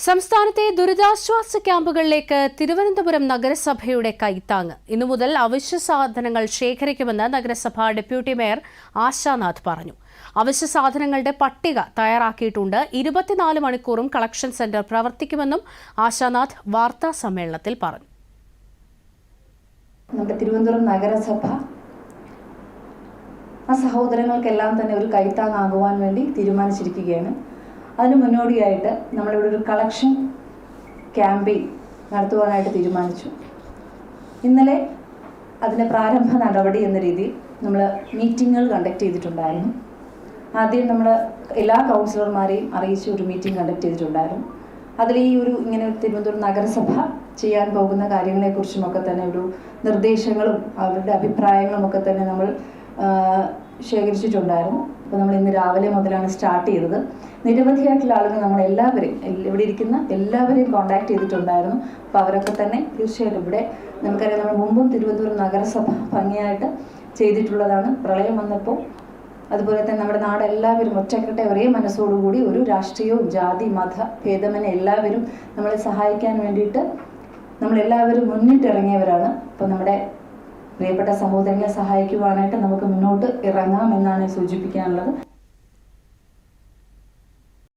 സംസ്ഥാനത്തെ ദുരിതാശ്വാസ ക്യാമ്പുകളിലേക്ക് തിരുവനന്തപുരം നഗരസഭയുടെ കൈത്താങ്ങ്. ഇന്നു മുതൽ അവശ്യ സാധനങ്ങൾ ശേഖരിക്കുമെന്ന് നഗരസഭ ഡെപ്യൂട്ടി മേയർ ആശാനാഥ് പറഞ്ഞു. അവശ്യ സാധനങ്ങളുടെ പട്ടിക തയ്യാറാക്കിയിട്ടുണ്ട്. 24 മണിക്കൂറും കളക്ഷൻ സെന്റർ പ്രവർത്തിക്കുമെന്നും ആശാനാഥ് വാർത്താ സമ്മേളനത്തിൽ പറഞ്ഞു. നമ്മുടെ തിരുവനന്തപുരം നഗരസഭ ആ സഹോദരങ്ങൾക്കെല്ലാം തന്നെ ഒരു കൈത്താങ്ങാകുവാൻ വേണ്ടി തീരുമാനിച്ചിരിക്കുകയാണ്. അതിന് മുന്നോടിയായിട്ട് നമ്മളിവിടെ ഒരു കളക്ഷൻ ക്യാമ്പയിൻ നടത്തുവാനായിട്ട് തീരുമാനിച്ചു. ഇന്നലെ അതിൻ്റെ പ്രാരംഭ നടപടി എന്ന രീതിയിൽ നമ്മൾ മീറ്റിങ്ങുകൾ കണ്ടക്ട് ചെയ്തിട്ടുണ്ടായിരുന്നു. ആദ്യം നമ്മൾ എല്ലാ കൗൺസിലർമാരെയും അറിയിച്ച് ഒരു മീറ്റിംഗ് കണ്ടക്ട് ചെയ്തിട്ടുണ്ടായിരുന്നു. അതിൽ ഇങ്ങനെ തിരുവനന്തപുരം നഗരസഭ ചെയ്യാൻ പോകുന്ന കാര്യങ്ങളെക്കുറിച്ചുമൊക്കെ തന്നെ ഒരു നിർദ്ദേശങ്ങളും അവരുടെ അഭിപ്രായങ്ങളും ഒക്കെ തന്നെ നമ്മൾ ശേഖരിച്ചിട്ടുണ്ടായിരുന്നു. അപ്പോൾ നമ്മൾ ഇന്ന് രാവിലെ മുതലാണ് സ്റ്റാർട്ട് ചെയ്തത്. നിരവധിയായിട്ടുള്ള ആളുകൾ നമ്മളെല്ലാവരെയും ഇവിടെ ഇരിക്കുന്ന എല്ലാവരെയും കോൺടാക്ട് ചെയ്തിട്ടുണ്ടായിരുന്നു. അപ്പോൾ അവരൊക്കെ തന്നെ തീർച്ചയായിട്ടും ഇവിടെ നമുക്കറിയാം, നമ്മൾ മുമ്പും തിരുവനന്തപുരം നഗരസഭ ഭംഗിയായിട്ട് ചെയ്തിട്ടുള്ളതാണ്. പ്രളയം വന്നപ്പോൾ അതുപോലെ തന്നെ നമ്മുടെ നാടെല്ലാവരും ഒറ്റക്കെട്ടെ ഒരേ മനസ്സോടുകൂടി ഒരു രാഷ്ട്രീയവും ജാതി മത ഭേദമന്യേ എല്ലാവരും നമ്മളെ സഹായിക്കാൻ വേണ്ടിയിട്ട് നമ്മളെല്ലാവരും മുന്നിട്ടിറങ്ങിയവരാണ്. അപ്പോൾ നമ്മുടെ പ്രിയപ്പെട്ട സഹോദരങ്ങളെ സഹായിക്കുവാനായിട്ട് നമുക്ക് മുന്നോട്ട് ഇറങ്ങാം എന്നാണ് സൂചിപ്പിക്കാനുള്ളത്.